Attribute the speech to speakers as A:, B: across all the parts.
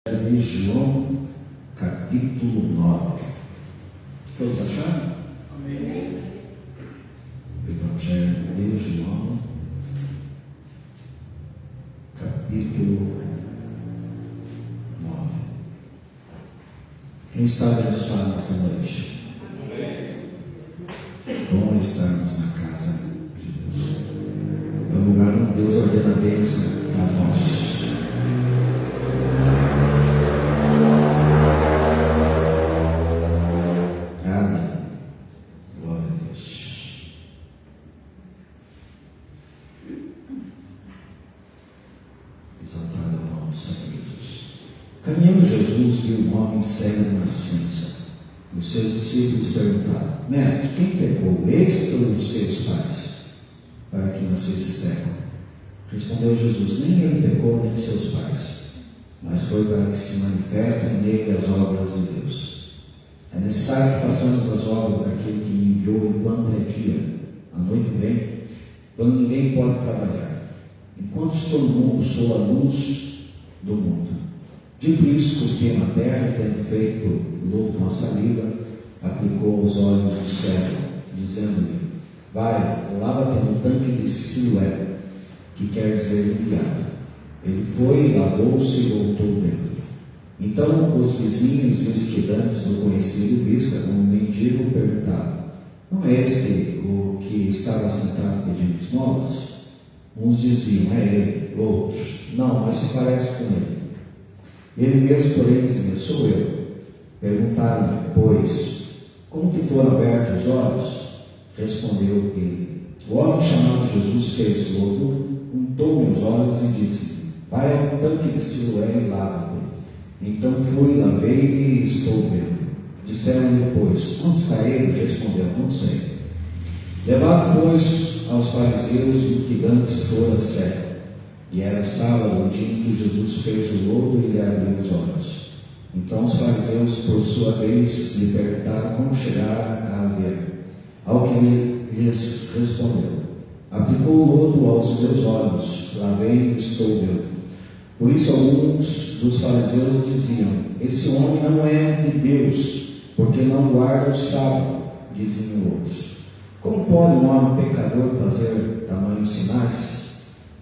A: De João, capítulo 9. Todos acharam?
B: Amém.
A: Evangelho de João, capítulo 9. Quem está abençoado nessa noite? É bom estarmos na casa de Deus. É um lugar onde Deus ordena a bênção para nós. Caminhando Jesus viu um homem cego de nascença. Os seus discípulos perguntaram: Mestre, quem pecou, este ou os seus pais, para que nascesse cego? Respondeu Jesus: nem ele pecou, nem seus pais, mas foi para que se manifestem nele as obras de Deus. É necessário que façamos as obras daquele que me enviou enquanto é dia. A noite vem, quando ninguém pode trabalhar. Enquanto estou no mundo, sou a luz do mundo. Dito isso, cuspiu na terra e, tendo feito lodo com a saliva, aplicou aos olhos do cego, dizendo-lhe: vai, lava-te no tanque de Siloé, que quer dizer enviado. Ele foi, lavou-se e voltou vendo. Então os vizinhos e os estudantes do conhecido vista como mendigo perguntaram: não é este o que estava sentado pedindo esmolas? Uns diziam: é ele. Outros: não, mas se parece com ele. Ele mesmo, porém, dizia: sou eu. Perguntaram-lhe, pois, como te foram abertos os olhos? Respondeu ele: o homem chamado Jesus fez lodo, untou-me os olhos e disse: vai ao tanque de Siloé e lava-te. Então fui, lavei-me e estou vendo. Disseram-lhe, pois, onde está ele? Respondeu: não sei. Levaram, pois, aos fariseus o que antes fora cego. E era sábado, o dia em que Jesus fez o lodo e lhe abriu os olhos. Então os fariseus, por sua vez, lhe perguntaram como chegaram a ver. Ao que ele lhes respondeu: aplicou o lodo aos meus olhos, lavei-me e estou vendo. Por isso alguns dos fariseus diziam: esse homem não é de Deus, porque não guarda o sábado. Diziam outros: como pode um homem pecador fazer tamanhos sinais?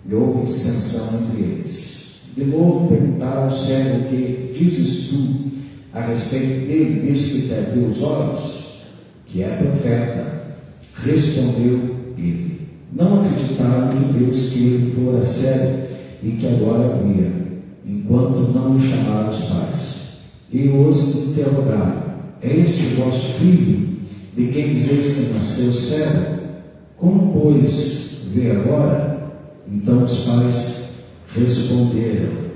A: E houve dissensão entre eles. De novo perguntaram ao cego: o que dizes tu a respeito dele, visto que te abriu os olhos? Que é profeta. Respondeu ele. Não acreditaram os judeus que ele fora cego e que agora via, enquanto não lhe chamaram os pais. E os interrogaram: é este vosso filho, de quem dizeis que nasceu cego? Como, pois, vê agora? Então os pais responderam: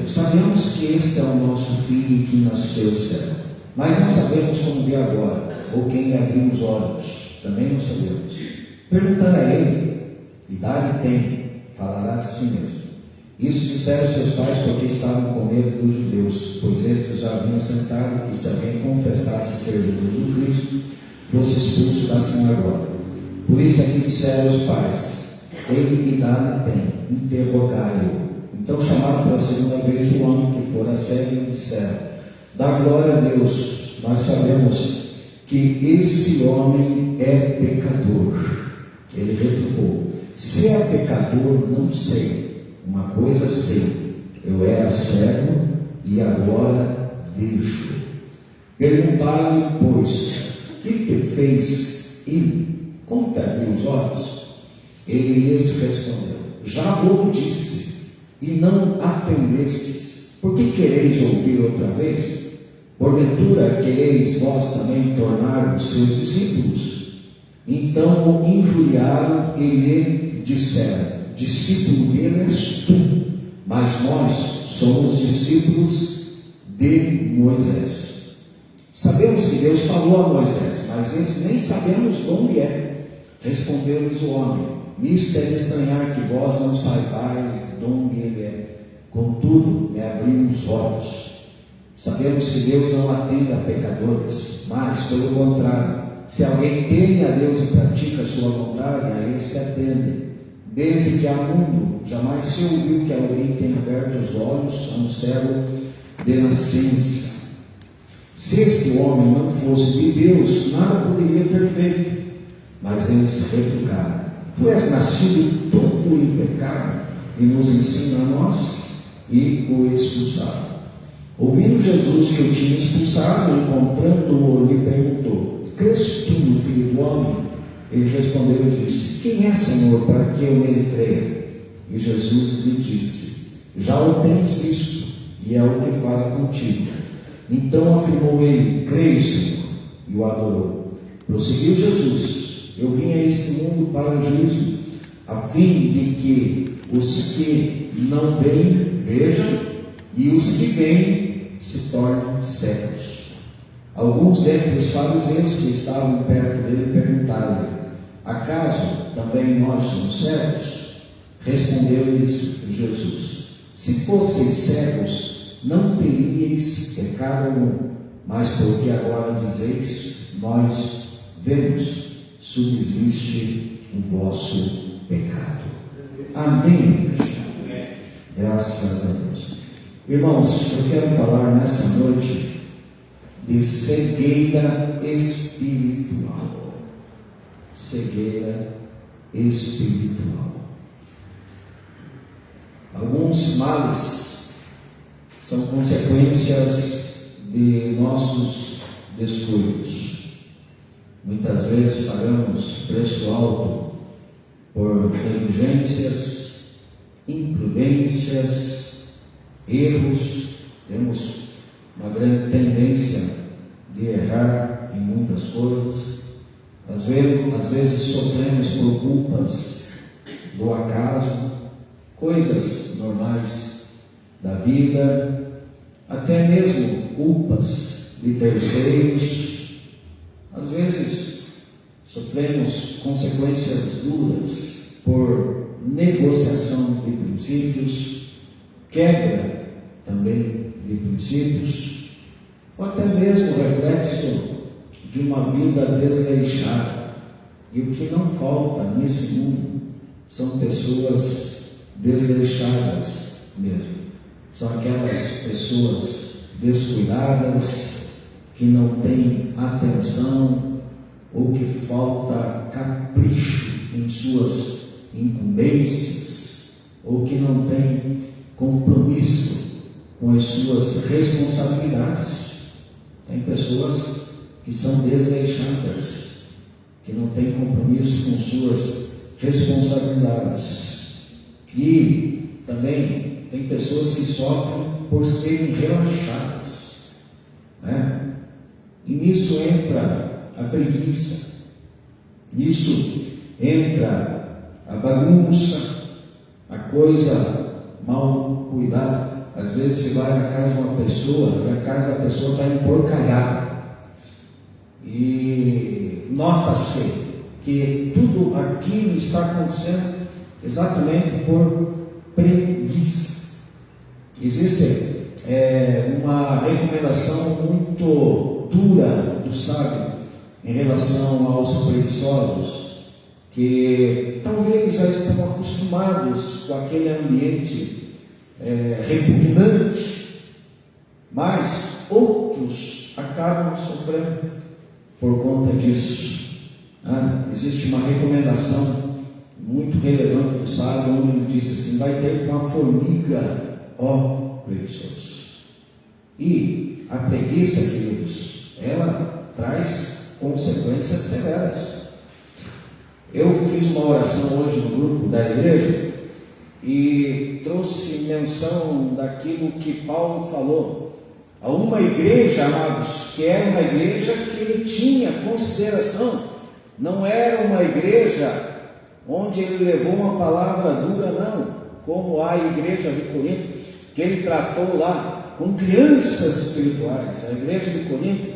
A: sabemos que este é o nosso filho que nasceu cego, mas não sabemos como vê agora, ou quem lhe abriu os olhos, também não sabemos. Perguntar a ele: idade tem, falará de si mesmo. Isso disseram seus pais porque estavam com medo dos judeus, pois estes já haviam sentado que se alguém confessasse ser Jesus do Cristo, fosse expulso da sinagoga. Por isso é que disseram os pais: ele idade tem, interrogai-o. Então chamaram pela segunda vez o homem que fora cego e disseram: dá glória a Deus, nós sabemos que esse homem é pecador. Ele retrucou: se é pecador, não sei. Uma coisa sei, eu era cego e agora vejo. Perguntaram-lhe, pois, que te fez ele? Como te abriu os olhos? Ele lhes respondeu: já vos disse, e não atendestes. Por que quereis ouvir outra vez? Porventura quereis vós também tornar os seus discípulos? Então o injuriaram e lhe disseram: discípulo dele és tu, mas nós somos discípulos de Moisés. Sabemos que Deus falou a Moisés, mas esse nem sabemos onde é. Respondeu-lhes o homem: nisto é de estranhar que vós não saibais de onde ele é. Contudo, me abriu os olhos. Sabemos que Deus não atende a pecadores, mas, pelo contrário, se alguém teme a Deus e pratica a sua vontade, a este atende. desde que há mundo, jamais se ouviu que alguém tenha aberto os olhos a um cego de nascença. Se este homem não fosse de Deus, nada poderia ter feito. Mas eles refugaram: tu és nascido todo em pecado, e nos ensina a nós, e o expulsaram. Ouvindo Jesus que o tinha expulsado, encontrando-o, lhe perguntou: crês tu no Filho do Homem? Ele respondeu e disse: quem é, Senhor, para que eu nele creia? E Jesus lhe disse: já o tens visto, e é o que fala contigo. Então afirmou ele: creio, Senhor, e o adorou. Prosseguiu Jesus: eu vim a este mundo para o juízo, a fim de que os que não veem vejam, e os que veem se tornem cegos. Alguns dentre os fariseus que estavam perto dele perguntaram-lhe: acaso também nós somos cegos? Respondeu-lhes Jesus: se fosseis cegos, não teríeis pecado algum, mas porque agora dizeis, nós vemos, subsiste o vosso pecado. Amém. Graças a Deus. Irmãos, eu quero falar nessa noite de cegueira espiritual. Cegueira espiritual. Alguns males são consequências de nossos descuidos. Muitas vezes pagamos preço alto por negligências, imprudências, erros. Temos uma grande tendência de errar em muitas coisas. Às vezes sofremos por culpas do acaso, coisas normais da vida, até mesmo culpas de terceiros. Às vezes sofremos consequências duras por negociação de princípios, quebra também de princípios, ou até mesmo reflexo de uma vida desleixada. E o que não falta nesse mundo são pessoas desleixadas mesmo. São aquelas pessoas descuidadas, que não têm atenção, ou que falta capricho em suas incumbências, ou que não têm compromisso com as suas responsabilidades. Tem pessoas que são desleixadas, que não têm compromisso com suas responsabilidades. E também tem pessoas que sofrem por serem relaxadas, né? E nisso entra a preguiça, nisso entra a bagunça, a coisa mal cuidada. Às vezes você vai na casa de uma pessoa e a casa da pessoa está emporcalhada, e nota-se que tudo aquilo está acontecendo exatamente por preguiça. Existe uma recomendação muito dura do sábio em relação aos preguiçosos, que talvez já estão acostumados com aquele ambiente repugnante, mas outros acabam sofrendo por conta disso. Existe uma recomendação muito relevante do sábio, onde ele diz assim: vai ter com a formiga, ó preguiçoso. E a preguiça, queridos, ela traz consequências severas. Eu fiz uma oração hoje no grupo da igreja e trouxe menção daquilo que Paulo falou a uma igreja, amados, que era uma igreja que ele tinha consideração. Não era uma igreja onde ele levou uma palavra dura, não, como a igreja de Corinto, que ele tratou lá com crianças espirituais. A igreja de Corinto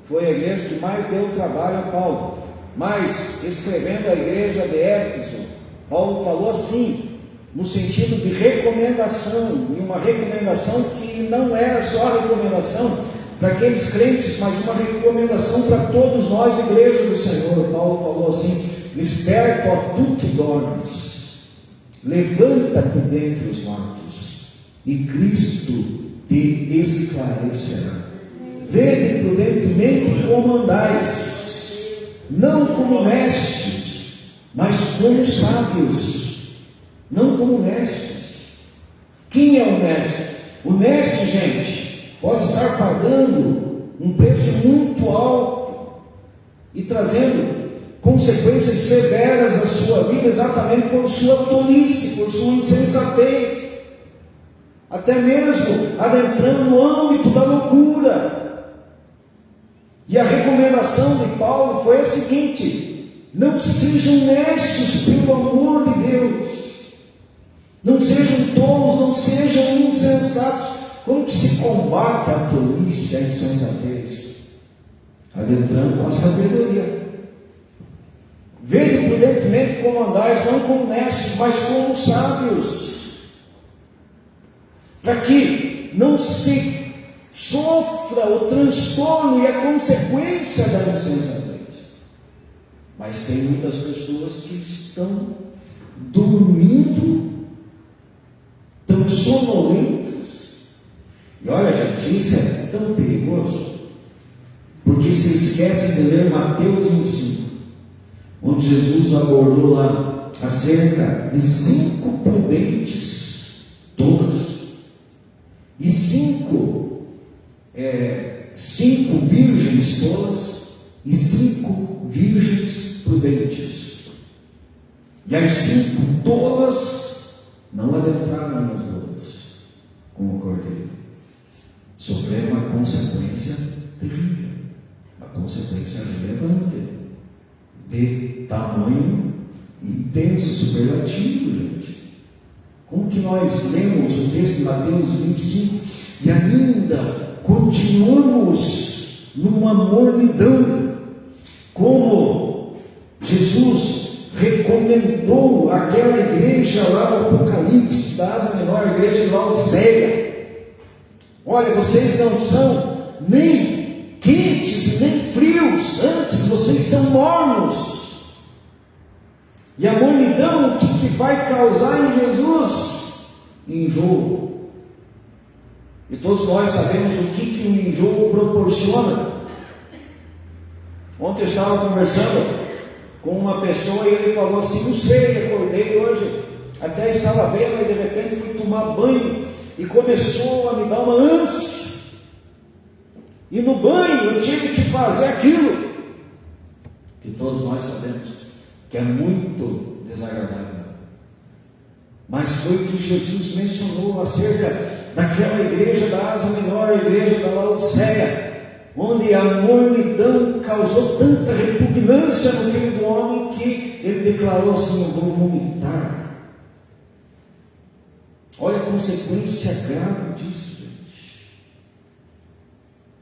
A: foi a igreja que mais deu trabalho a Paulo. Mas, escrevendo a igreja de Éfeso, Paulo falou assim, no sentido de recomendação, e uma recomendação que não era só recomendação para aqueles crentes, mas uma recomendação para todos nós, igreja do Senhor. Paulo falou assim: desperta, ó tu que dormes, levanta-te dentre os mortos, e Cristo te esclarecerá. Vede prudentemente como andais, não como necios, mas como sábios. Não como necios. Quem é o nécio? O nécio, gente, pode estar pagando um preço muito alto e trazendo consequências severas à sua vida, exatamente por sua tolice, por sua insensatez, até mesmo adentrando no âmbito da loucura. E a recomendação de Paulo foi a seguinte: não sejam nécios, pelo amor de Deus, não sejam tolos, não sejam insensatos. Como que se combate a tolice, a insensatez? Adentrando com a sabedoria. Vede prudentemente como andais, não como necios, mas como sábios, para que não se sofra o transtorno e a consequência da insensatez. Mas tem muitas pessoas que estão dormindo, tão sonolentas. E olha, gente, isso é tão perigoso, porque se esquecem de ler Mateus 25, onde Jesus abordou lá acerca de 5 prudentes tolas e 5 virgens tolas e 5 virgens prudentes. E as 5 tolas não adentraram nas bodas com o cordeiro, sofreram uma consequência terrível, uma consequência relevante, de tamanho intenso, superlativo, gente. Como que nós lemos o texto de Mateus 25 e ainda continuamos numa mornidão, como Jesus recomendou aquela igreja lá no Apocalipse, da Ásia Menor, a igreja de Laodiceia: olha, vocês não são nem quentes nem frios, antes vocês são mornos. E a mornidão, o que vai causar em Jesus? Enjoo. E todos nós sabemos o que o enjoo proporciona. Ontem eu estava conversando com uma pessoa e ele falou assim: não sei, acordei hoje, até estava bem, mas de repente fui tomar banho e começou a me dar uma ânsia. E no banho eu tive que fazer aquilo que todos nós sabemos que é muito desagradável. Mas foi o que Jesus mencionou acerca daquela igreja da Ásia Menor, a igreja da Laodiceia, onde a mornidão causou tanta repugnância no filho do homem que ele declarou assim: eu vou vomitar. Olha a consequência grave disso.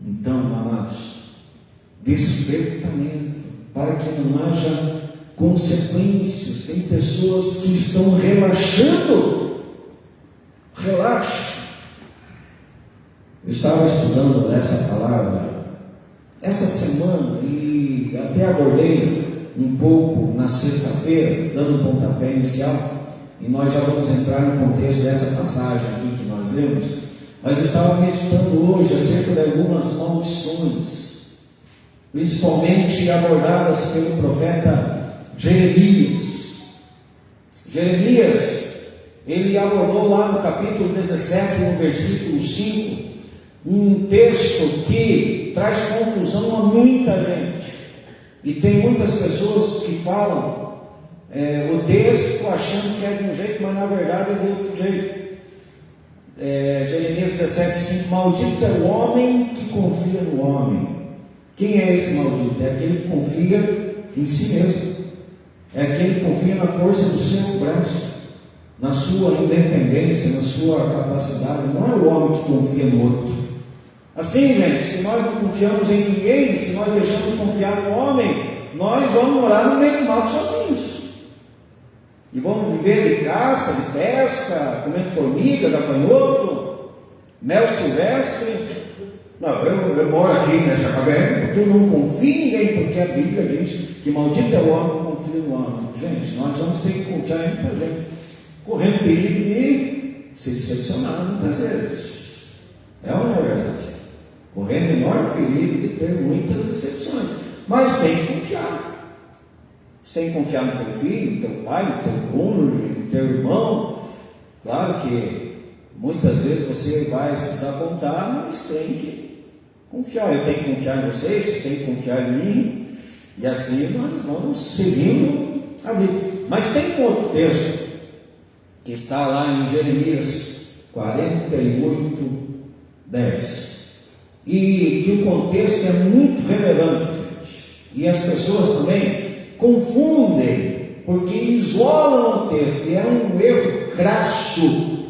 A: Então, amados, despertamento, para que não haja consequências. Tem pessoas que estão relaxando. Relaxa. Eu estava estudando essa palavra essa semana e até abordei um pouco na sexta-feira, dando um pontapé inicial, e nós já vamos entrar no contexto dessa passagem aqui que nós lemos. Mas eu estava meditando hoje acerca de algumas maldições, principalmente abordadas pelo profeta Jeremias. Jeremias, ele abordou lá no capítulo 17, no versículo 5, um texto que traz confusão a muita gente. E tem muitas pessoas que falam o texto achando que é de um jeito, mas na verdade é de outro jeito. Jeremias 17:5: maldito é o homem que confia no homem. Quem é esse maldito? É aquele que confia em si mesmo, é aquele que confia na força do seu braço, na sua independência, na sua capacidade. Não é o homem que confia no outro. Assim, gente, se nós não confiamos em ninguém, se nós deixamos de confiar no homem, nós vamos morar no meio do mato sozinhos. E vamos viver de caça, de pesca, comendo formiga, gafanhoto, mel silvestre. Não, eu moro aqui nessa caverna porque eu não confio em ninguém, porque a Bíblia diz que maldito é o homem que confia no homem. Gente, nós vamos ter que confiar em muita gente. correndo perigo de ser decepcionado muitas vezes. É ou não é verdade? Correndo enorme perigo de ter muitas decepções. Mas tem que confiar. Você tem que confiar no teu filho, no teu pai, no teu cônjuge, no teu irmão. Claro que muitas vezes você vai se desapontar, mas tem que confiar. Eu tenho que confiar em vocês, vocês têm que confiar em mim. E assim nós vamos seguindo a vida. Mas tem um outro texto que está lá em Jeremias 48, 10. E que o contexto é muito relevante, gente. E as pessoas também confundem, porque isolam o texto. E é um erro crasso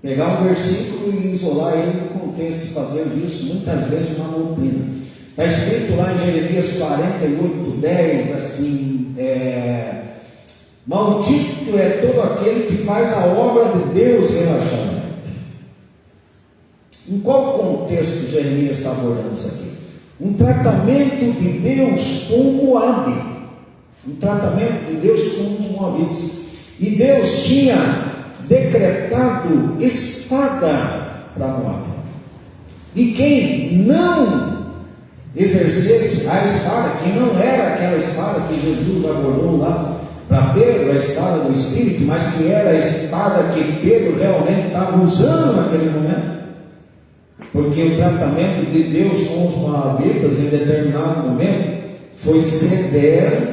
A: pegar um versículo e isolar ele do contexto, e fazer disso muitas vezes uma doutrina. Está escrito lá em Jeremias 48, 10, assim: maldito é todo aquele que faz a obra de Deus relaxadamente. Em qual contexto Jeremias está abordando isso aqui? Um tratamento de Deus com o Moabe. Um tratamento de Deus com os Moabitas. E Deus tinha decretado espada para Moabe. E quem não exercesse a espada, que não era aquela espada que Jesus abordou lá para Pedro, a espada do Espírito, mas que era a espada que Pedro realmente estava usando naquele momento. Porque o tratamento de Deus com os moabitas em determinado momento foi severo,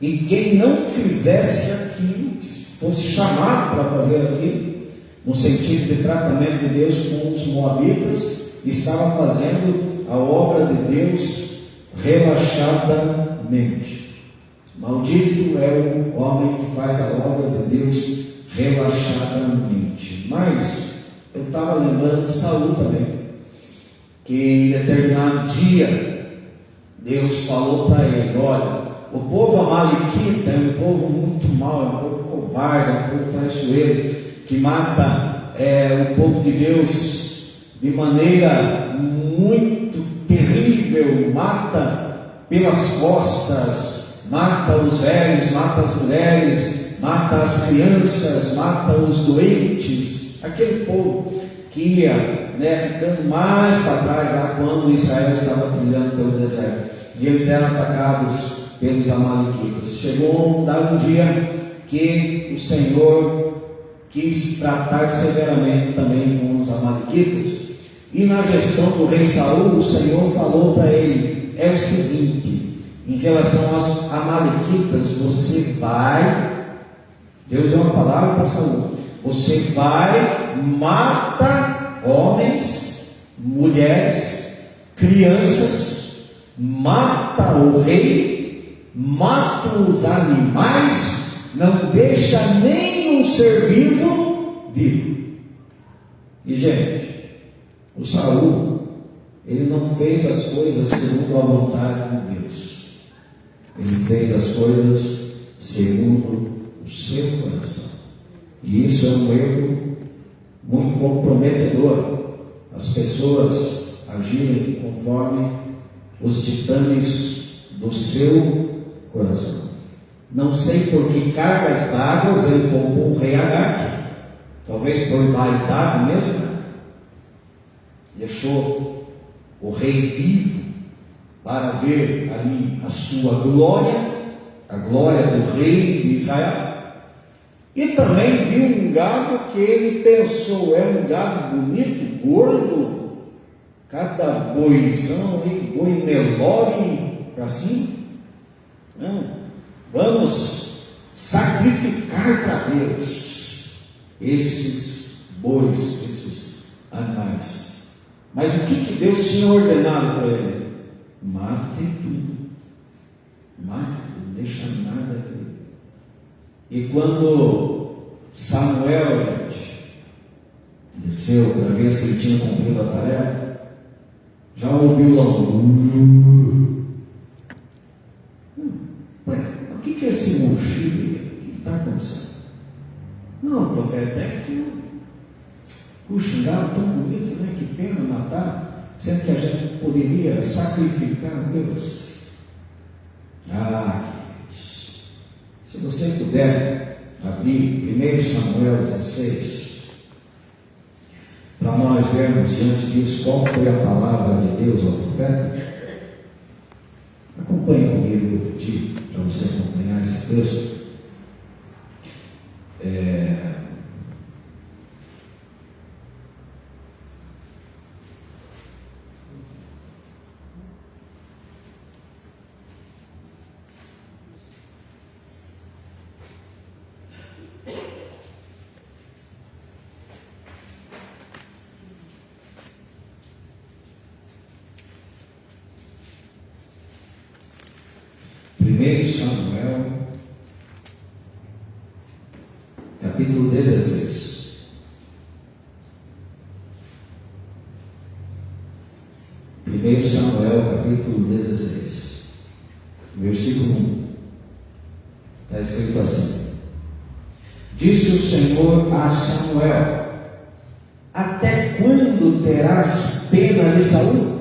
A: e quem não fizesse aquilo, fosse chamado para fazer aquilo, no sentido de tratamento de Deus com os moabitas, estava fazendo a obra de Deus relaxadamente. Maldito é o homem que faz a obra de Deus relaxadamente. Mas eu estava lembrando de Saul também, que em determinado dia Deus falou para ele: olha, o povo amalequita é um povo muito mau, é um povo covarde, é um povo traiçoeiro, que mata o povo de Deus de maneira muito terrível, mata pelas costas, mata os velhos, mata as mulheres, mata as crianças, mata os doentes. Aquele povo que ia ficando mais para trás, lá quando Israel estava trilhando pelo deserto, e eles eram atacados pelos amalequitas. Chegou um dia que o Senhor quis tratar severamente também com os amalequitas, e na gestão do rei Saul, o Senhor falou para ele: é o seguinte, em relação aos amalequitas, você vai, Deus deu uma palavra para Saul, você vai, mata homens, mulheres, crianças, mata o rei, mata os animais, não deixa nenhum ser vivo. E gente, o Saul, ele não fez as coisas segundo a vontade de Deus, ele fez as coisas segundo o seu coração. E isso é um erro muito comprometedor, as pessoas agirem conforme os ditames do seu coração. Não sei por que cargas d'água ele poupou o rei Agag, talvez por vaidade mesmo, né? Deixou o rei vivo para ver ali a sua glória, a glória do rei de Israel. E também viu um gado que ele pensou: é um gado bonito, gordo, cada boizão aí, boi Nelore para cima. Vamos sacrificar para Deus esses bois, esses animais. Mas o que Deus tinha ordenado para ele? Mate tudo, não deixa nada aqui. E quando Samuel, gente, desceu para ver se ele tinha cumprido a tarefa, já ouviu lá o que é esse mochido? O que está acontecendo? Não, profeta, é que o xingado tão bonito, né? Que pena matar, sendo que a gente poderia sacrificar a Deus. Se você puder abrir 1 Samuel 16, para nós vermos diante disso qual foi a palavra de Deus ao profeta. Acompanhe comigo, vou pedir para você acompanhar esse texto. Primeiro Samuel, capítulo 16. Primeiro Samuel, capítulo 16, versículo 1. Está escrito assim: Disse o Senhor a Samuel: Até quando terás pena de Saul?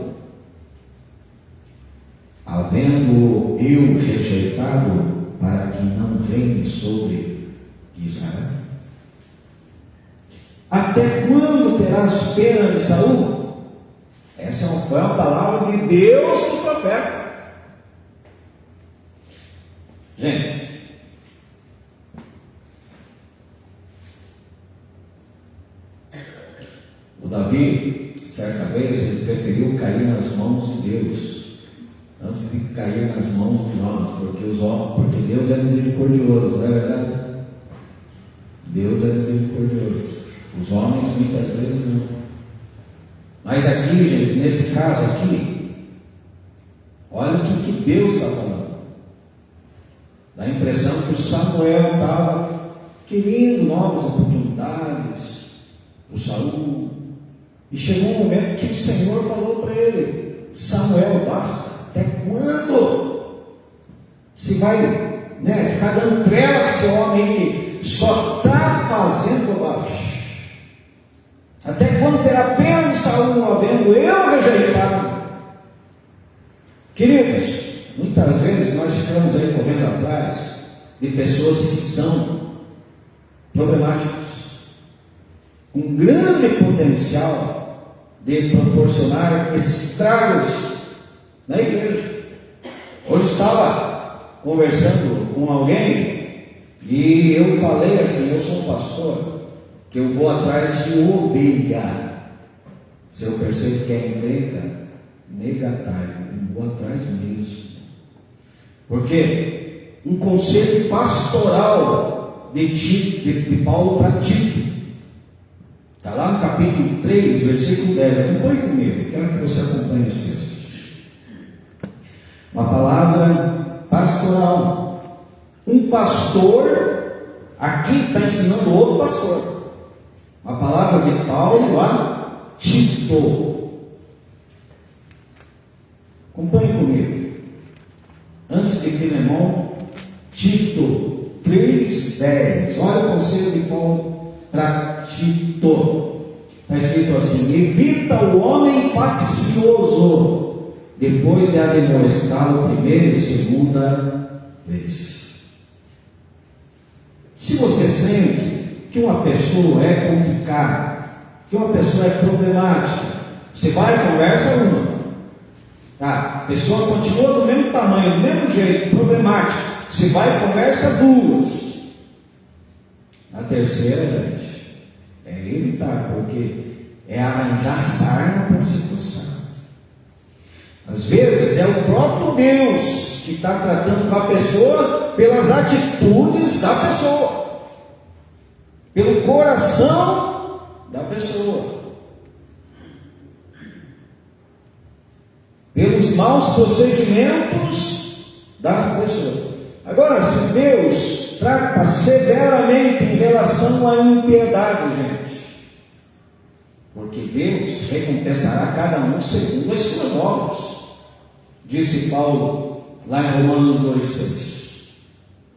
A: Havendo eu rejeitado, para que não reine sobre Israel? Até quando terás pena de Saul? Essa foi uma palavra de Deus para o profeta. Gente, o Davi, certa vez, ele preferiu cair nas mãos de Deus antes de cair nas mãos dos homens, porque Deus é misericordioso, não é verdade? Deus é misericordioso. Os homens muitas vezes não. Mas aqui, gente, nesse caso aqui, olha o que Deus está falando. Dá a impressão que o Samuel estava querendo novas oportunidades, o Saul, e chegou um momento que o Senhor falou para ele: Samuel, basta. Até quando se vai ficar dando trela para esse homem que só está fazendo bobagem? Até quando terá pena de Saul, havendo eu rejeitado? Queridos, muitas vezes nós ficamos aí correndo atrás de pessoas que são problemáticas, com grande potencial de proporcionar estragos na igreja. Hoje estava conversando com alguém e eu falei assim: eu sou um pastor que eu vou atrás de ovelha. Se eu percebo que é encrenca, negatai, eu vou atrás disso. Porque um conselho pastoral de Paulo para Tito está lá no capítulo 3, versículo 10. Acompanhe comigo, quero que você acompanhe os textos. Uma palavra pastoral. Um pastor aqui está ensinando outro pastor. Uma palavra de Paulo a Tito. Acompanhe comigo. Antes de Filemão, Tito 3:10. Olha o conselho de Paulo para Tito. Está escrito assim: evita o homem faccioso, depois de admoestá-lo primeira e segunda vez. Se você sente que uma pessoa é complicada, que uma pessoa é problemática, você vai e conversa uma. A pessoa continua do mesmo tamanho, do mesmo jeito, problemática. Você vai e conversa duas. A terceira, gente, é evitar, porque é arranjar sarna para se coçar. Às vezes é o próprio Deus que está tratando com a pessoa pelas atitudes da pessoa, pelo coração da pessoa, pelos maus procedimentos da pessoa. Agora, se Deus trata severamente em relação à impiedade, gente, porque Deus recompensará cada um segundo as suas obras, disse Paulo lá em Romanos 2:6.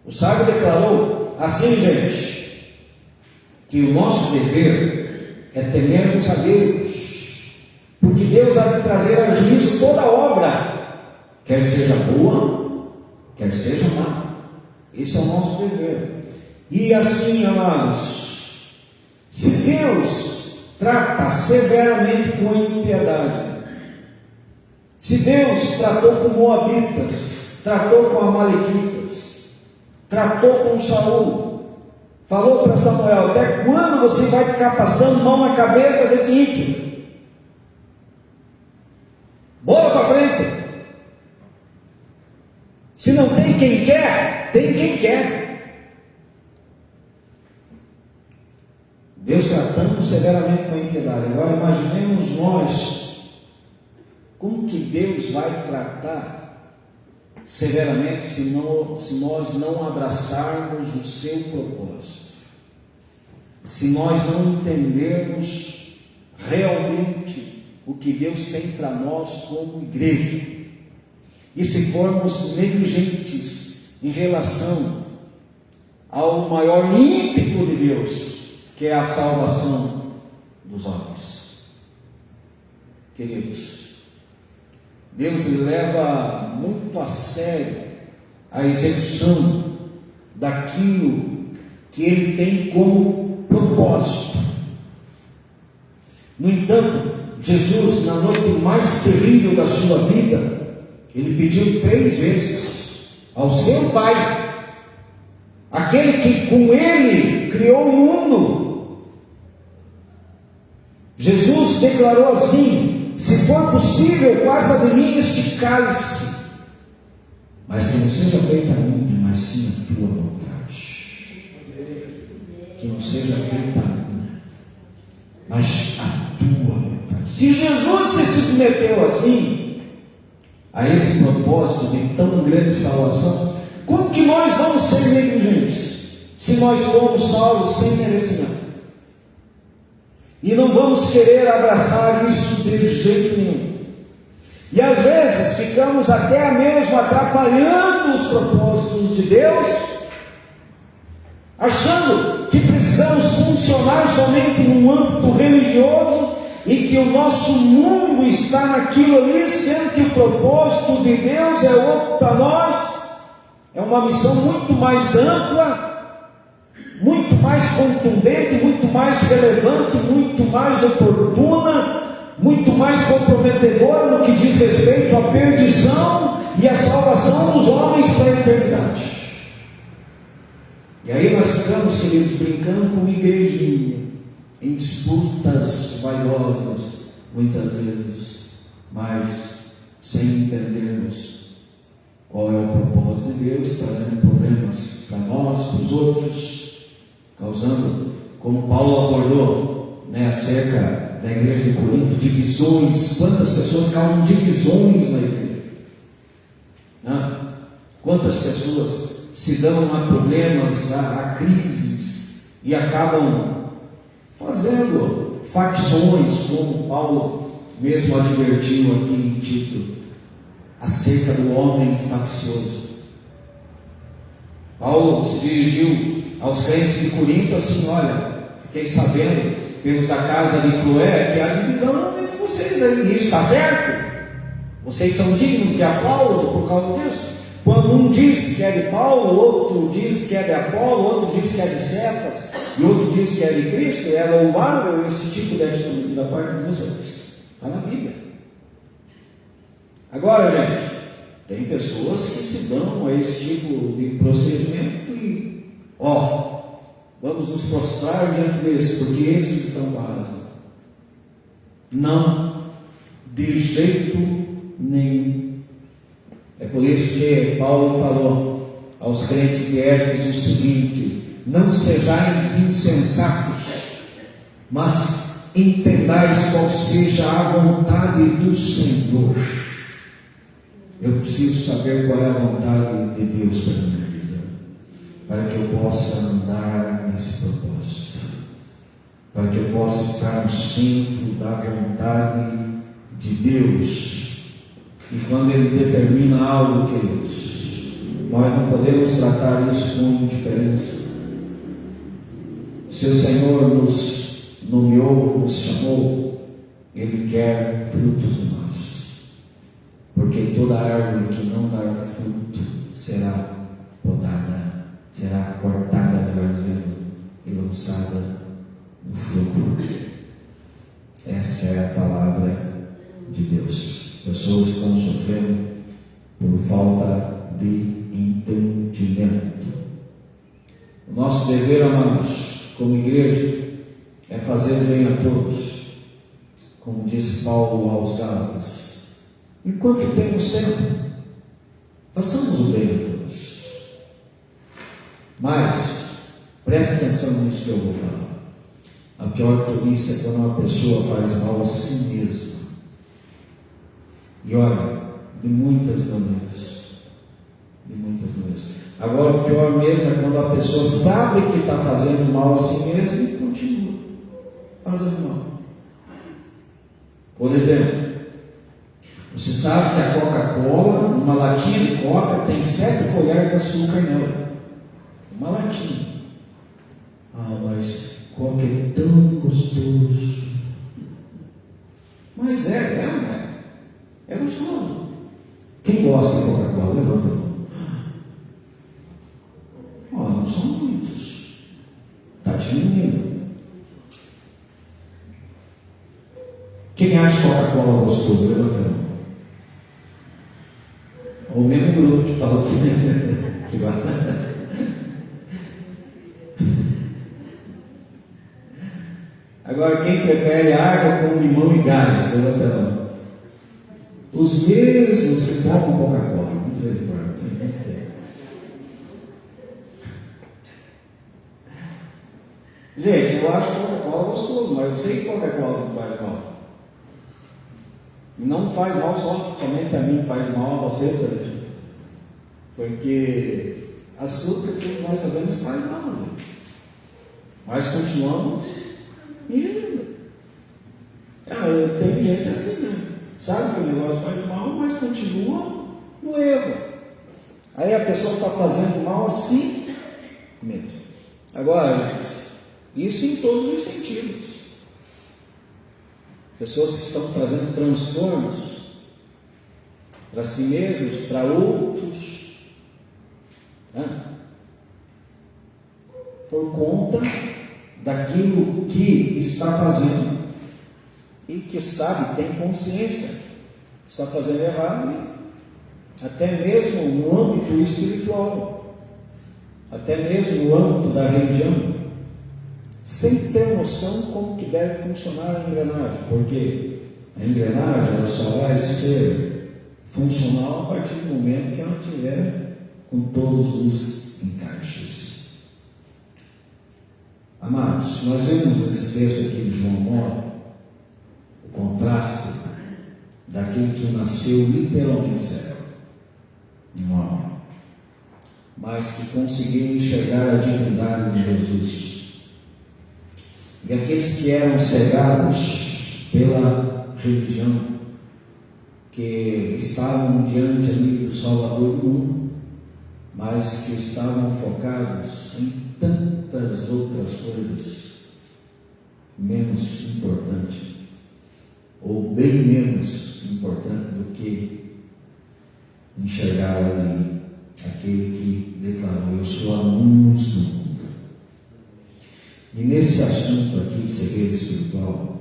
A: O sábio declarou assim, gente, que o nosso dever é temermos a Deus, porque Deus há de trazer a juízo toda obra, quer seja boa, quer seja má. Esse é o nosso dever. E assim, amados, se Deus trata severamente com impiedade, se Deus tratou com moabitas, tratou com amalequitas, tratou com Saul, falou para Samuel: até quando você vai ficar passando mão na cabeça desse ímpio? Bola para frente. Se não tem quem quer, tem quem quer. Deus tratando severamente com a impiedade. Agora imaginemos nós, como que Deus vai tratar severamente se nós não abraçarmos o seu propósito, se nós não entendermos realmente o que Deus tem para nós como igreja, e se formos negligentes em relação ao maior ímpeto de Deus, que é a salvação dos homens. Queridos, Deus leva muito a sério a execução daquilo que Ele tem como propósito. No entanto, Jesus, na noite mais terrível da sua vida, Ele pediu 3 vezes ao seu Pai, aquele que com Ele criou o mundo. Jesus declarou assim: se for possível, passa de mim este cálice, mas que não seja feita a minha, mas sim a tua vontade. Que não seja feita a minha, mas a tua vontade. Se Jesus se submeteu assim a esse propósito de tão grande salvação, como que nós vamos ser negligentes se nós formos salvos sem merecimento? E não vamos querer abraçar isso de jeito nenhum. E às vezes ficamos até mesmo atrapalhando os propósitos de Deus, achando que precisamos funcionar somente num âmbito religioso e que o nosso mundo está naquilo ali, sendo que o propósito de Deus é outro para nós. É uma missão muito mais ampla, muito mais contundente, muito mais relevante, muito mais oportuna, muito mais comprometedora no que diz respeito à perdição e à salvação dos homens para a eternidade. E aí nós ficamos, queridos, brincando com uma igrejinha, em disputas vaidosas, muitas vezes, mas sem entendermos qual é o propósito de Deus, trazendo problemas para nós, para os outros, causando, como Paulo abordou, acerca da igreja de Corinto, divisões. Quantas pessoas causam divisões na igreja? Quantas pessoas se dão a problemas, a crises, e acabam fazendo facções, como Paulo mesmo advertiu aqui em Tito, acerca do homem faccioso. Paulo se dirigiu aos crentes de Corinto assim: olha, fiquei sabendo pelos da casa de Cloé que há divisão entre vocês aí, e isso está certo? Vocês são dignos de aplauso por causa disso? Quando um diz que é de Paulo, outro diz que é de Apolo, outro diz que é de Cefas, e outro diz que é de Cristo, é louvável esse tipo de atitude da parte de vocês. Está na Bíblia. Agora, gente, tem pessoas que se dão a esse tipo de procedimento e, vamos nos prostrar diante desse, porque esses estão com a razão. Não, de jeito nenhum. É por isso que Paulo falou aos crentes de Éfeso o seguinte: não sejais insensatos, mas entendais qual seja a vontade do Senhor. Eu preciso saber qual é a vontade de Deus para a minha vida, para que eu possa andar nesse propósito, para que eu possa estar no centro da vontade de Deus. E quando Ele determina algo, queridos, nós não podemos tratar isso com indiferença. Se o Senhor nos nomeou, nos chamou, Ele quer frutos de nós, porque toda árvore que não dar fruto será podada, será cortada, melhor dizendo, e lançada no fogo. Essa é a palavra de Deus. Pessoas estão sofrendo por falta de entendimento. O nosso dever, amados, como igreja, é fazer o bem a todos, como disse Paulo aos Gálatas. Enquanto temos tempo, façamos o bem a todos. Mas, preste atenção nisso que eu vou falar. A pior tolice é quando uma pessoa faz mal a si mesma. E olha, de muitas maneiras. De muitas maneiras. Agora, o pior mesmo é quando a pessoa sabe que está fazendo mal a si mesma e continua fazendo mal. Por exemplo, você sabe que a Coca-Cola, uma latinha de Coca, tem 7 colheres de açúcar nela. Uma latinha. Ah, mas Coca é tão gostoso. Mas é gostoso. Quem gosta de Coca-Cola, levanta a mão. Não são muitos. Está diminuindo. Quem acha Coca-Cola gostoso, levanta a mão. O mesmo grupo que falou que gosta. Agora, quem prefere água com limão e gás? Levanta a mão. Os mesmos que tomam Coca-Cola. Misericórdia. Gente, eu acho Coca-Cola gostoso, mas eu sei que Coca-Cola não faz mal. E não faz mal somente a mim, faz mal a você também. Porque açúcar, todos nós sabemos que faz mal. Gente. Mas continuamos ingerindo. Tem gente assim, né? Sabe que o negócio faz mal, mas continua no erro. Aí a pessoa está fazendo mal a si mesmo. Agora, isso em todos os sentidos. Pessoas que estão trazendo transtornos para si mesmos, para outros, por conta daquilo que está fazendo e que sabe, tem consciência que está fazendo errado, até mesmo no âmbito espiritual, até mesmo no âmbito da religião, sem ter noção como que deve funcionar a engrenagem, porque a engrenagem ela só vai ser funcional a partir do momento que ela tiver com todos os encaixes. Amados, nós vemos nesse texto aqui de João 9 o contraste daquele que nasceu literalmente cego, um homem, mas que conseguiu enxergar a divindade de Jesus. E aqueles que eram cegados pela religião, que estavam diante ali do Salvador do mundo, mas que estavam focados em tantas outras coisas menos importantes, ou bem menos importante do que enxergar ali aquele que declarou: eu sou a luz do mundo. E nesse assunto aqui de cegueira espiritual,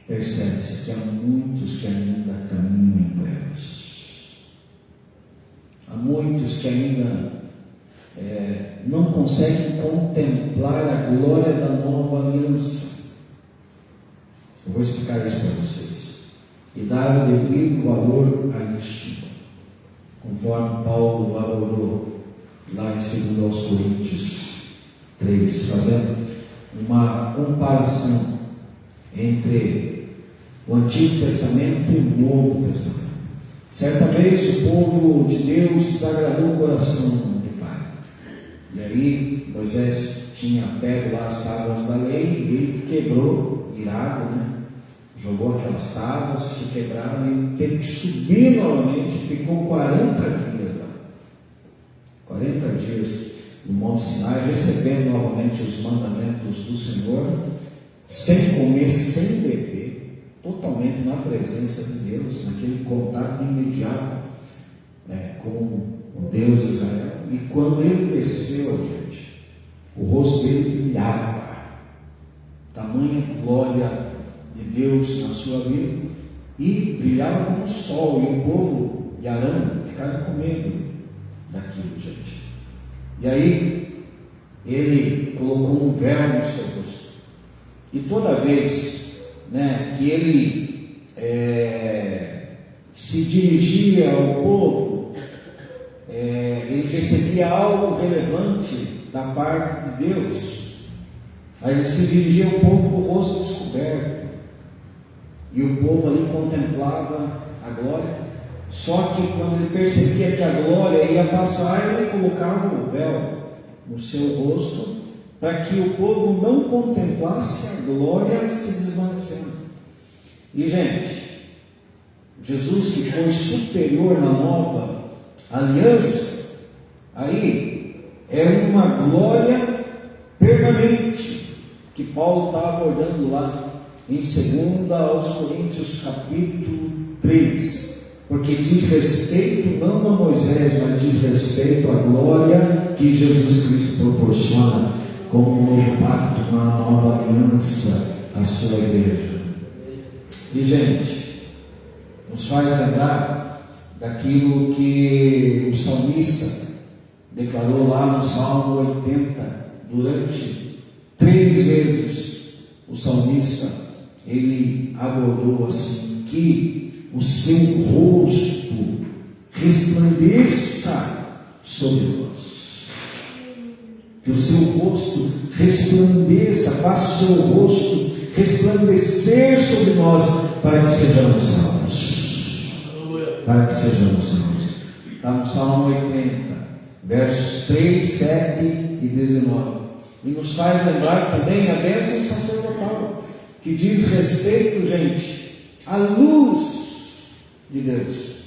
A: percebe-se que há muitos que ainda caminham em trevas. Há muitos que ainda não conseguem contemplar a glória da nova aliança. Eu vou explicar isso para vocês e dar o devido valor a isso, conforme Paulo abordou lá em 2 Coríntios 3, fazendo uma comparação entre o Antigo Testamento e o Novo Testamento. Certa vez o povo de Deus desagradou o coração do Pai, e aí Moisés tinha pego lá as tábuas da lei e ele quebrou, irado, jogou aquelas tábuas, se quebraram e teve que subir novamente. Ficou 40 dias lá, 40 dias no Monte Sinai, recebendo novamente os mandamentos do Senhor, sem comer, sem beber, totalmente na presença de Deus, naquele contato imediato com o Deus de Israel. E quando ele desceu, gente, o rosto dele brilhava. Tamanha glória de Deus na sua vida. E brilhava como o sol. E o povo de Arã ficaram com medo daquilo, gente. E aí, ele colocou um véu no seu rosto. E toda vez, que ele se dirigia ao povo, ele recebia algo relevante da parte de Deus. Aí ele se dirigia ao povo com o rosto descoberto, e o povo ali contemplava a glória. Só que quando ele percebia que a glória ia passar, ele colocava o véu no seu rosto, para que o povo não contemplasse a glória se desvanecendo. E gente, Jesus, que foi superior na nova aliança, aí é uma glória permanente, que Paulo está abordando lá em 2 aos Coríntios capítulo 3, porque diz respeito não a Moisés, mas diz respeito à glória que Jesus Cristo proporciona como um novo pacto, uma nova aliança à sua igreja. E gente, nos faz lembrar daquilo que o salmista declarou lá no Salmo 80, durante 3 vezes o salmista, ele abordou assim: que o seu rosto resplandeça sobre nós, que o seu rosto resplandeça, faça o seu rosto resplandecer sobre nós, para que sejamos salvos, para que sejamos salvos. Está no Salmo 80, versos 3, 7 e 19. E nos faz lembrar também a bênção sacerdotal, que diz respeito, gente, à luz de Deus.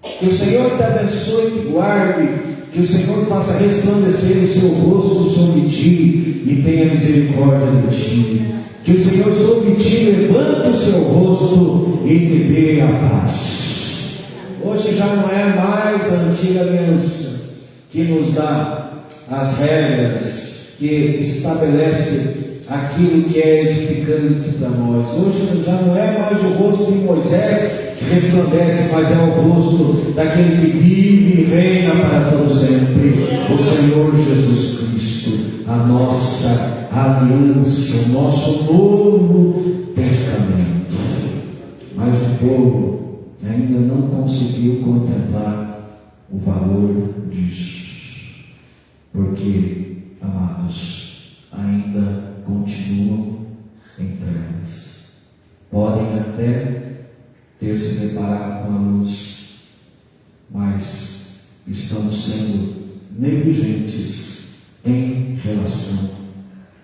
A: Que o Senhor te abençoe e te guarde, que o Senhor faça resplandecer o seu rosto sobre ti e tenha misericórdia de ti. Que o Senhor sobre ti levante o seu rosto e te dê a paz. Hoje já não é mais a antiga aliança que nos dá as regras, que estabelece aquilo que é edificante para nós. Hoje já não é mais o rosto de Moisés que resplandece, mas é o rosto daquele que vive e reina para todo sempre, o Senhor Jesus Cristo, a nossa aliança, o nosso novo testamento. Mas o povo ainda não conseguiu contemplar o valor disso, porque, amados, ainda continuam em trevas. Podem até ter se deparado com a luz, mas estão sendo negligentes em relação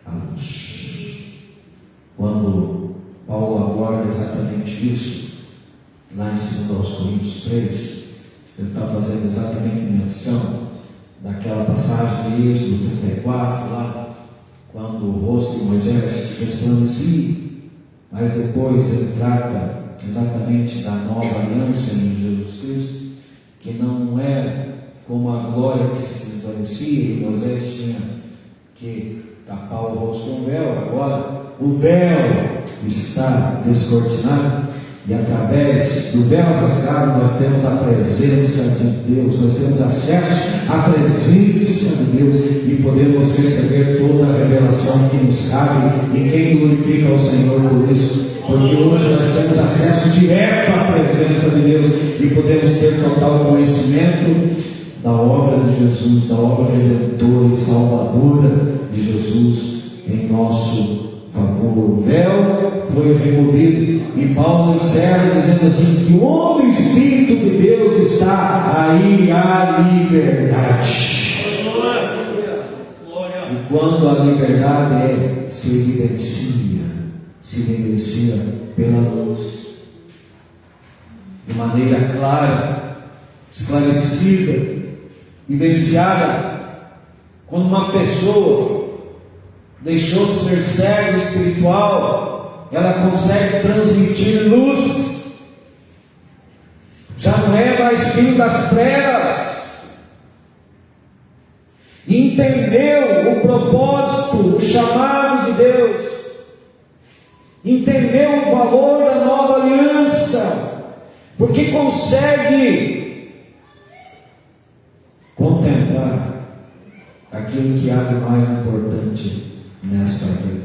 A: à luz. Quando Paulo aborda exatamente isso, lá em 2 Coríntios 3, ele está fazendo exatamente menção daquela passagem de Êxodo 34, lá, quando o rosto de Moisés resplandecia, mas depois ele trata exatamente da nova aliança em Jesus Cristo, que não é como a glória que se desvanecia, e Moisés tinha que tapar o rosto com o véu. Agora o véu está descortinado, e através do véu rasgado nós temos a presença de Deus, nós temos acesso à presença de Deus e podemos receber toda a revelação que nos cabe. E quem glorifica o Senhor por isso? Porque hoje nós temos acesso direto à presença de Deus e podemos ter total conhecimento da obra de Jesus, da obra redentora e salvadora de Jesus em nosso favor. O véu foi removido e Paulo encerra dizendo assim, que onde o Espírito de Deus está, aí há liberdade. E quando a liberdade se evidencia pela luz, de maneira clara, esclarecida, vivenciada. Quando uma pessoa deixou de ser cego espiritual, ela consegue transmitir luz. Já não é mais filho das trevas, entendeu o propósito, o chamado de Deus, entendeu o valor da nova aliança, porque consegue contemplar aquilo que há de mais importante nesta vida.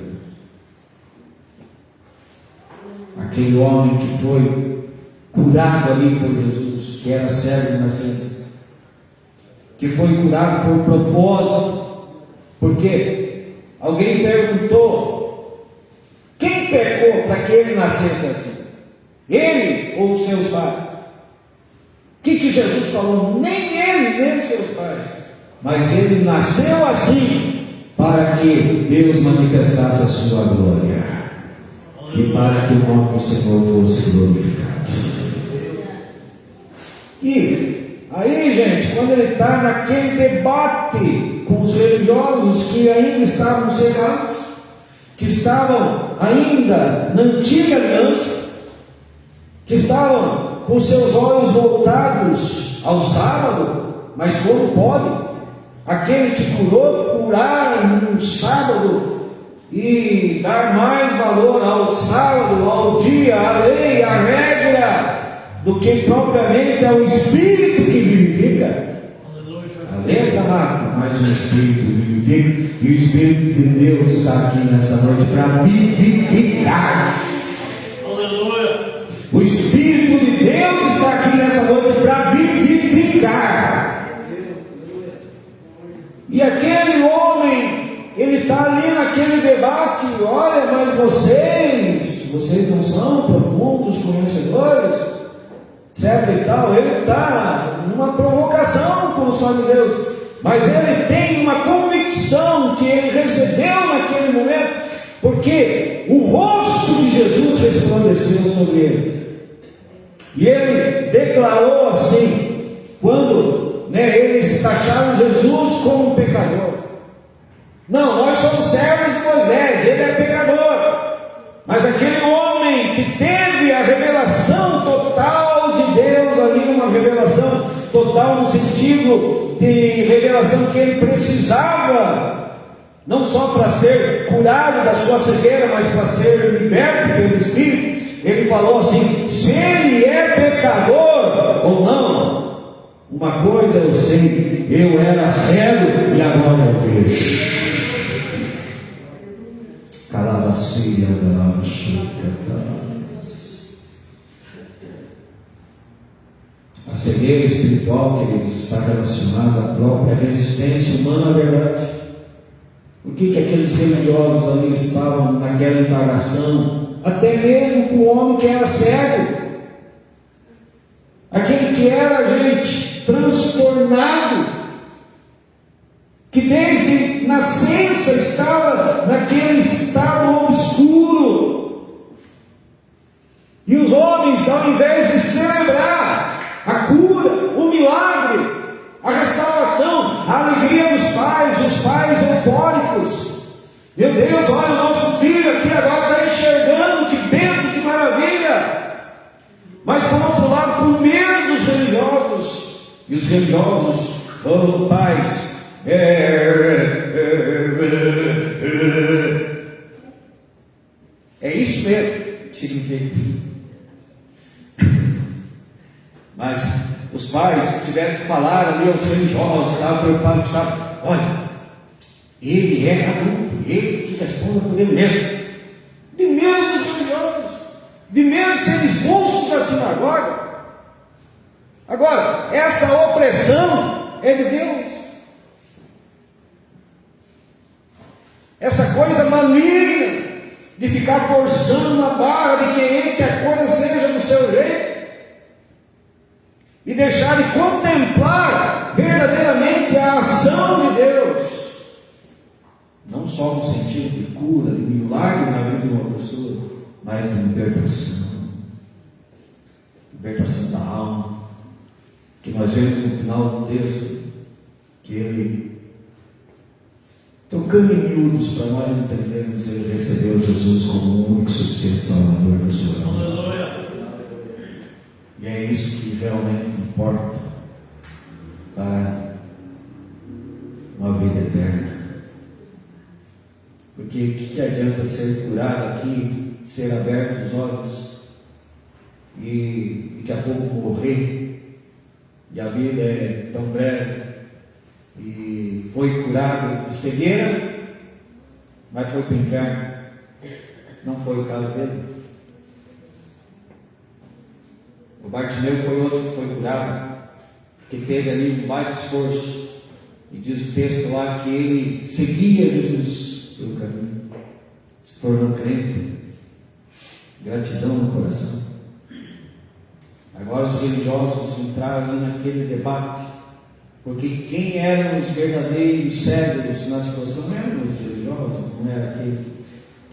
A: Aquele homem que foi curado ali por Jesus, que era cego de nascença, que foi curado por propósito, porque alguém perguntou: quem pecou para que ele nascesse assim? Ele ou os seus pais? O que Jesus falou? Nem ele, nem os seus pais, mas ele nasceu assim para que Deus manifestasse a sua glória e para que o nome do Senhor fosse glorificado. E aí, gente, quando ele está naquele debate com os religiosos que ainda estavam cegados, que estavam ainda na antiga aliança, que estavam com seus olhos voltados ao sábado, mas como pode aquele que curou, curar no sábado e dar mais valor ao sábado, ao dia, à lei, à regra, do que propriamente ao Espírito que vivifica? A letra mata, mas o Espírito vivifica, e o Espírito de Deus está aqui nessa noite para vivificar.
B: Aleluia.
A: O Espírito de Deus está aqui nessa noite para vivificar. E aquele homem, ele está ali naquele debate: olha, mas vocês não são profundos conhecedores, certo e tal. Ele está numa provocação com os fariseus, mas ele tem uma convicção que ele recebeu naquele momento, porque o rosto de Jesus resplandeceu sobre ele, e ele declarou assim, quando eles taxaram Jesus como um pecador: não, nós somos servos de Moisés, ele é pecador. Mas aquele homem que teve a revelação total de Deus ali, uma revelação total no sentido de revelação que ele precisava, não só para ser curado da sua cegueira, mas para ser liberto pelo Espírito, ele falou assim: se ele é pecador ou não, uma coisa eu sei, eu era cego e agora eu vejo. Caladas filha da chuca. A cegueira espiritual, queridos, está relacionada à própria resistência humana à verdade. Por que aqueles religiosos ali estavam naquela indagação? Até mesmo com o homem que era cego, aquele que era, gente, transtornado, que desde nascença estava naquele estado obscuro, e os homens, ao invés de celebrar a cura, o milagre, a restauração, a alegria dos pais, os pais eufóricos: meu Deus, olha o nosso filho aqui agora está enxergando, que bênção, que maravilha. Mas por outro lado, com medo dos religiosos, e os religiosos, pais, é isso mesmo que significa. Mas os pais tiveram que falar ali aos religiosos, estavam preocupados, sabe? Olha, ele é adulto, ele que responde por ele mesmo. De medo dos religiosos, de medo de ser expulsos da sinagoga. Agora, essa opressão é de Deus. Essa coisa maligna de ficar forçando a barra, de querer que a coisa seja do seu jeito, e deixar de contemplar verdadeiramente a ação de Deus, não só no sentido de cura, de milagre na vida de uma pessoa, mas de libertação da alma, que nós vemos no final do texto, que ele, tocando em miúdos para nós entendermos, ele recebeu Jesus como o único suficiente Salvador da sua vida. E é isso que realmente importa para uma vida Porque o que adianta ser curado aqui, ser aberto os olhos e daqui a pouco morrer, e a vida é tão breve, e foi curado de cegueira, mas foi para o inferno. Não foi o caso dele. O Bartimeu foi outro que foi curado, porque teve ali um baita esforço, e diz o texto lá que ele seguia Jesus pelo caminho, se tornou crente, gratidão no coração. Agora os religiosos entraram ali naquele debate, porque quem eram os verdadeiros cegos na situação não eram os religiosos, não era aquele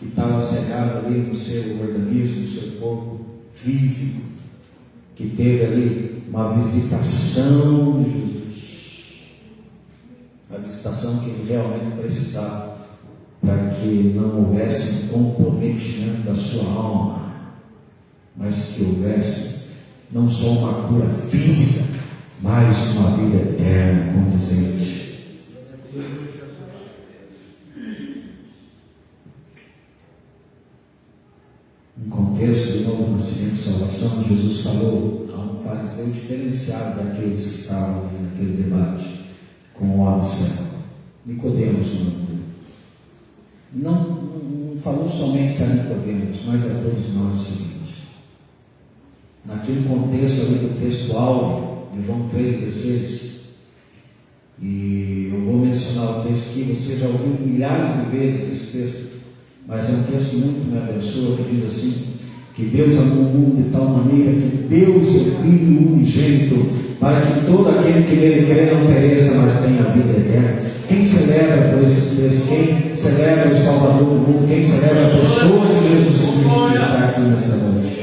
A: que estava cegado ali no seu organismo, no seu corpo físico, que teve ali uma visitação de Jesus, a visitação que ele realmente precisava, para que não houvesse um comprometimento da sua alma, mas que houvesse não só uma cura física, mas uma vida eterna, condizente. No contexto do novo nascimento e salvação, Jesus falou a um fariseu diferenciado daqueles que estavam ali naquele debate com o homem cego. Nicodemos, não falou somente a Nicodemos, mas a todos nós o seguinte: naquele contexto ali do texto áureo de João 3,16, e eu vou mencionar o texto que você já ouviu milhares de vezes esse texto, mas é um texto muito me abençoa, que diz assim: que Deus amou o mundo de tal maneira que deu o seu Filho unigênito, para que todo aquele que nele crê não pereça, mas tenha a vida eterna. Quem celebra por esse texto? Quem celebra o Salvador do mundo? Quem celebra a pessoa de Jesus Cristo que está aqui nessa noite?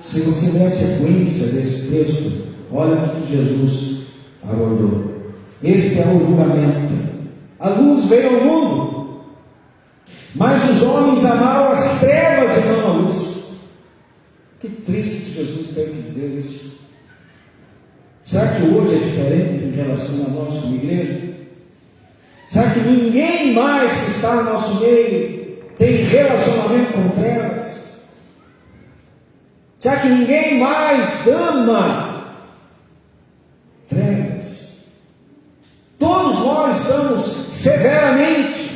A: Se você ler a sequência desse texto, olha o que Jesus abordou. Este é o julgamento. A luz veio ao mundo, mas os homens amaram as trevas e não a luz. Que triste Jesus tem que dizer isso. Será que hoje é diferente em relação a nós como igreja? Será que ninguém mais que está no nosso meio tem relacionamento com trevas? Será que ninguém mais ama trevas? Todos nós estamos severamente,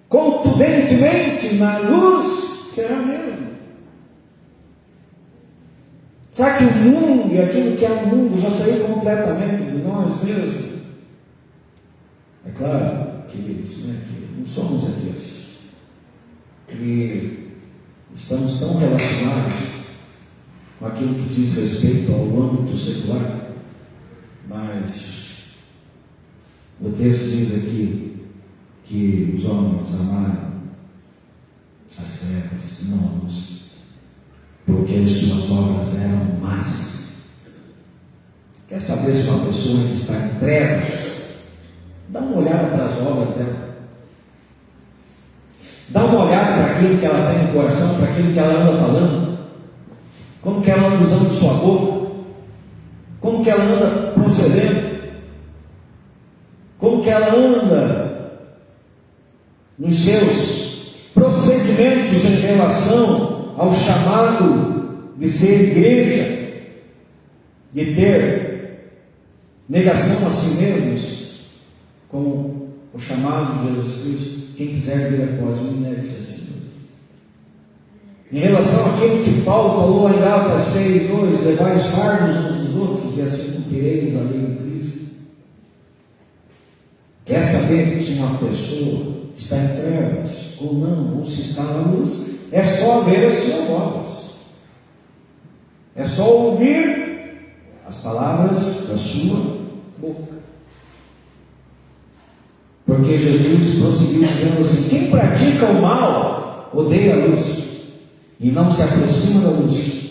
A: contundentemente na luz. Será mesmo? Será que o mundo e aquilo que há no mundo já saiu completamente de nós mesmos? É claro, queridos, que não somos aqueles. E estamos tão relacionados com aquilo que diz respeito ao âmbito secular, mas o texto diz aqui que os homens amaram as trevas, não a luz, porque as suas obras eram más. Quer saber se uma pessoa que está em trevas? Dá uma olhada para as obras dela. Dá uma olhada para aquilo que ela tem no coração, para aquilo que ela anda falando. Como que ela anda usando sua boca. Como que ela anda procedendo. Como que ela anda nos seus procedimentos em relação ao chamado de ser igreja, de ter negação a si mesmos, como o chamado de Jesus Cristo. Quem quiser vir após mim, negue-se a si mesmo. Em relação àquilo que Paulo falou lá em Gálatas 6:2, levai os fardos uns dos outros e assim cumprireis a lei de Cristo. Quer saber se uma pessoa está em trevas ou não, ou se está na luz? É só ver as suas obras. É só ouvir as palavras da sua boca. Porque Jesus prosseguiu dizendo assim: quem pratica o mal odeia a luz e não se aproxima da luz,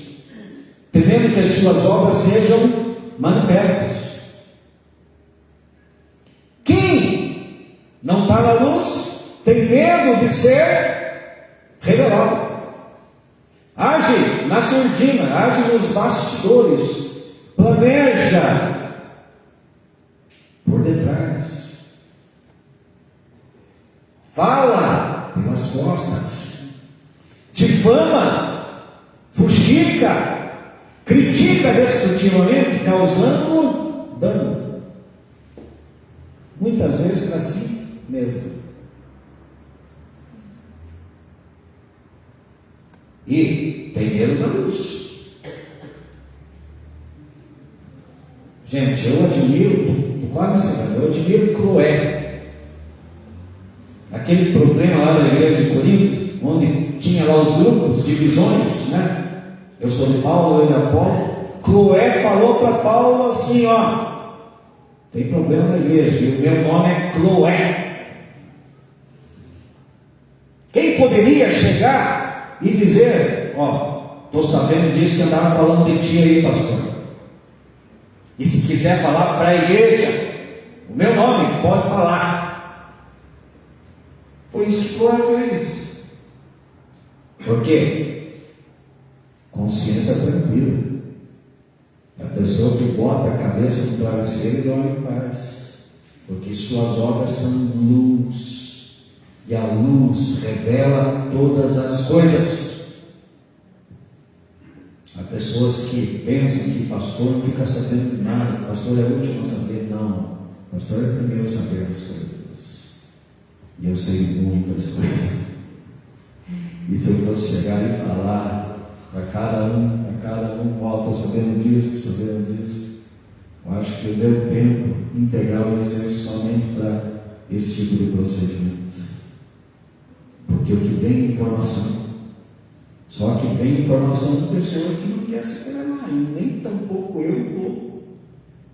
A: temendo que as suas obras sejam manifestas. Quem não está na luz tem medo de ser revelado. Age na surdina, age nos bastidores, planeja por detrás. fala pelas costas, difama, fuxica, critica destrutivamente, causando dano, muitas vezes para si mesmo. E tem medo da luz. Gente, eu admiro, quase sabendo, eu admiro Cloé. Aquele problema lá da igreja de Corinto, onde tinha lá os grupos, divisões, né? Eu sou de Paulo, eu de Apolo. Cloé falou para Paulo assim, ó, tem problema na igreja, e o meu nome é Cloé. Quem poderia chegar e dizer, ó, estou sabendo disso que andava falando de ti aí, pastor. E se quiser falar para a igreja, o meu nome, pode falar. Foi isso que Cloé fez. Por quê? Consciência tranquila. A pessoa que bota a cabeça no travesseiro e dorme em paz. Porque suas obras são luz. E a luz revela todas as coisas. Há pessoas que pensam que pastor não fica sabendo de nada, pastor é o último a saber. Não, pastor é o primeiro a saber as coisas. E eu sei muitas coisas. E se eu fosse chegar e falar para cada um, estou sabendo disso, eu acho que o meu tempo integral ia ser somente para esse tipo de procedimento. Porque o que vem informação, só que vem informação de pessoa que não quer se revelar, e nem tampouco eu vou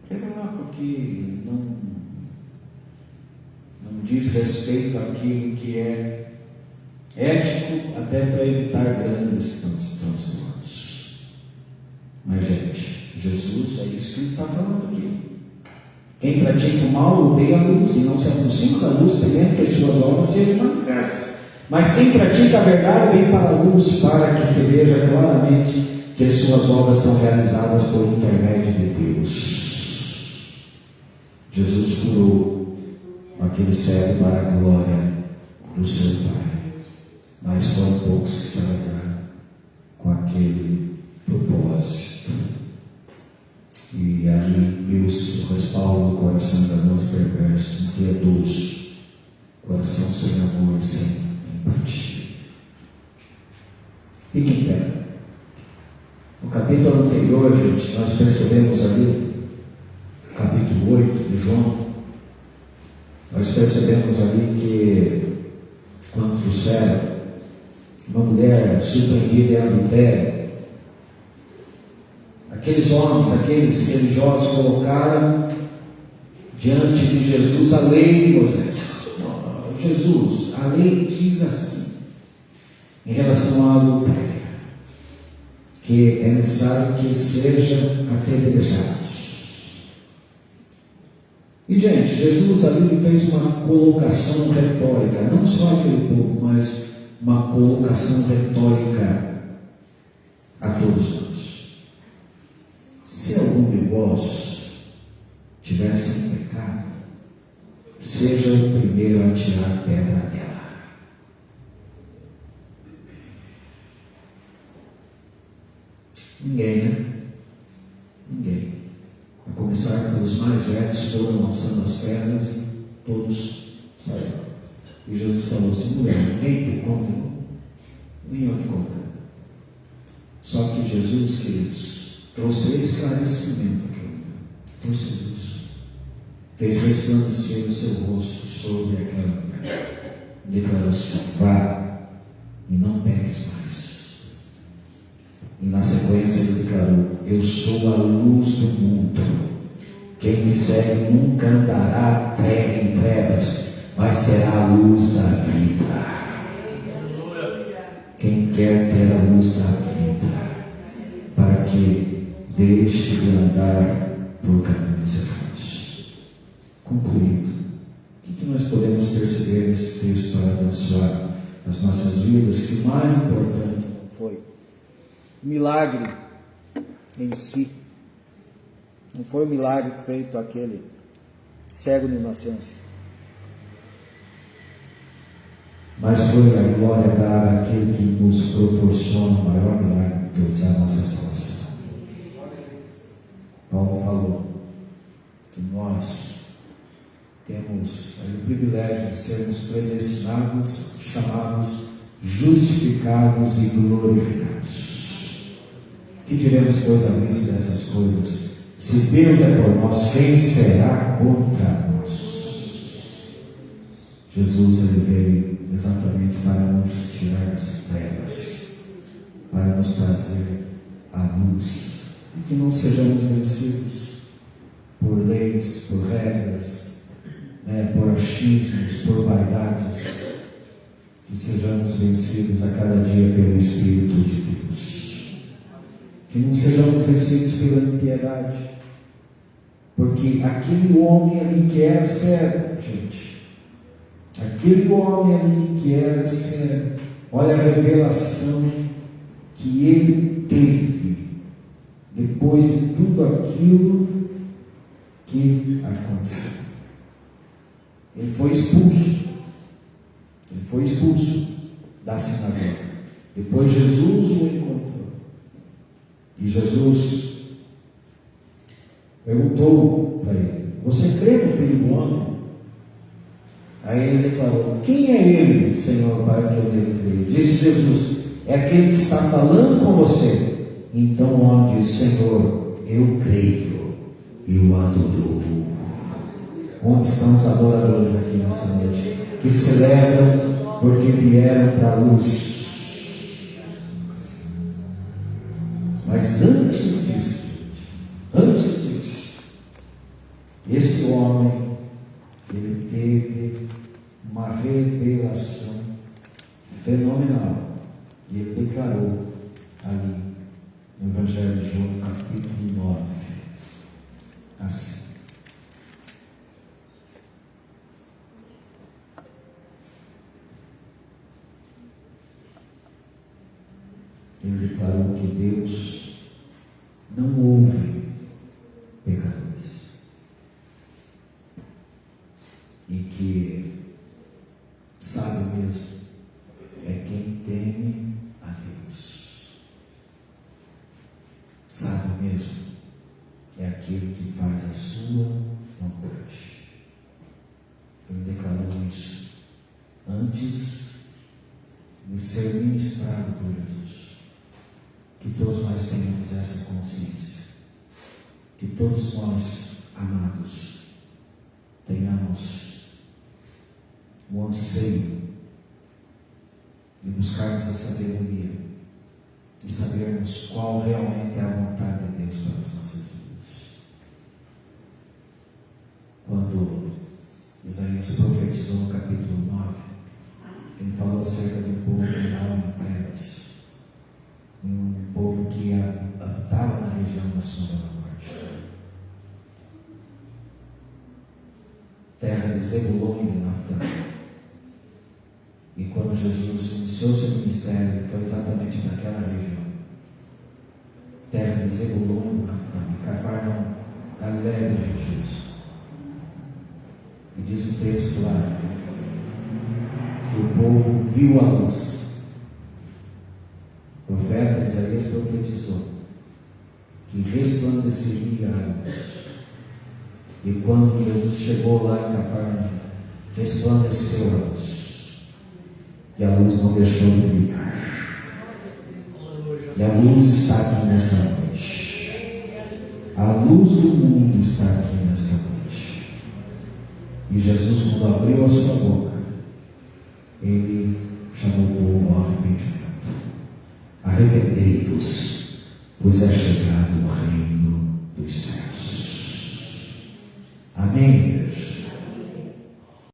A: revelar, porque não diz respeito àquilo que é ético, até para evitar grandes transtornos. Mas, gente, Jesus, é isso que ele está falando aqui. Quem pratica o mal odeia a luz e não se aproxima da luz, temendo que as suas obras sejam manifestas. Mas quem pratica a verdade vem para a luz, para que se veja claramente que as suas obras são realizadas por intermédio de Deus. Jesus curou aquele cego para a glória do seu Pai, mas foram poucos que se alegraram com aquele propósito. E ali viu-se o respaldo do coração enganoso e perverso, impiedoso, coração sem amor e sem empatia. Fique em pé. No capítulo anterior, gente, nós percebemos ali, capítulo 8 de João, nós percebemos ali que, quando trouxeram uma mulher surpreendida em adultério, aqueles homens, aqueles religiosos colocaram diante de Jesus a lei de Moisés. Jesus, a lei diz assim, em relação ao adultério, que é necessário que seja apedrejado. E, gente, Jesus ali fez uma colocação retórica, não só aquele povo, mas uma colocação retórica a todos nós. Se algum de vós tiver sem pecado, seja o primeiro a tirar pedra nela. Ninguém, né? Ninguém. A começar pelos mais velhos, foram lançando as pedras e todos saíram. E Jesus falou assim: mulher, ninguém te condenou, nem eu te condeno. Só que Jesus, queridos, trouxe esclarecimento aqui, trouxe luz, fez resplandecer o seu rosto sobre aquela mulher, declarou assim: vá e não peques mais. E na sequência ele declarou: eu sou a luz do mundo, quem me segue nunca andará em trevas, mas terá a luz da vida. Quem quer ter a luz da vida, para que deixe de andar por caminhos errados. Concluindo, o que nós podemos perceber nesse texto para abençoar as nossas vidas? Que o mais importante foi o milagre em si, não foi o milagre feito àquele cego de inocência. mas foi a glória dada àquele que nos proporciona o maior milagre de todos, a nossa salvação. Paulo falou que nós temos o privilégio de sermos predestinados, chamados, justificados e glorificados. Que diremos, pois, à vista dessas coisas? Se Deus é por nós, quem será contra nós? Jesus, ele veio exatamente para nos tirar das trevas, para nos trazer a luz, e que não sejamos vencidos por leis, por regras, por achismos, por vaidades, que sejamos vencidos a cada dia pelo Espírito de Deus, que não sejamos vencidos pela impiedade, porque aquele homem ali que era servo, gente, aquele homem ali que era servo, olha a revelação que ele teve depois de tudo aquilo que aconteceu. Ele foi expulso da sinagoga. Depois Jesus o encontrou, e Jesus perguntou para ele: você crê no Filho do Homem? Aí ele declarou: quem é ele, Senhor, para que eu deva crer? Disse Jesus: é aquele que está falando com você. Então o homem disse: Senhor, eu creio, e o adorou. Onde estão os adoradores aqui nessa noite? Que celebram porque vieram para a luz. Mas antes disso, esse homem, ele teve uma revelação fenomenal. E ele declarou ali no Evangelho de João, capítulo 9, assim: ele declarou que Deus não ouve pecadores, e que sábio mesmo é quem teme a Deus. Sábio mesmo é aquele que faz a sua vontade. Ele declarou isso antes de ser ministrado por Jesus. Que todos nós tenhamos essa consciência, que todos nós, amados, tenhamos o anseio de buscarmos a sabedoria e sabermos qual realmente é a vontade de Deus para as nossas vidas. Quando Isaías profetizou no capítulo 9, ele falou acerca do povo que estava em trevas, um povo que habitava na região da sombra da morte, terra de Zebulon e de Naftali. E quando Jesus iniciou seu ministério, foi exatamente naquela região, terra de Zebulon e Naftali, Cafarnaum, Galileia dos gentios. E diz o texto lá que o povo viu a luz. O profeta Isaías profetizou que resplandeceria a luz. E quando Jesus chegou lá em Cafarnaum, resplandeceu a luz. E a luz não deixou de brilhar. E a luz está aqui nesta noite. A luz do mundo está aqui nesta noite. E Jesus, quando abriu a sua boca, ele chamou o povo ao arrependimento. Arrependei-vos, pois é chegado o reino dos céus. Amém?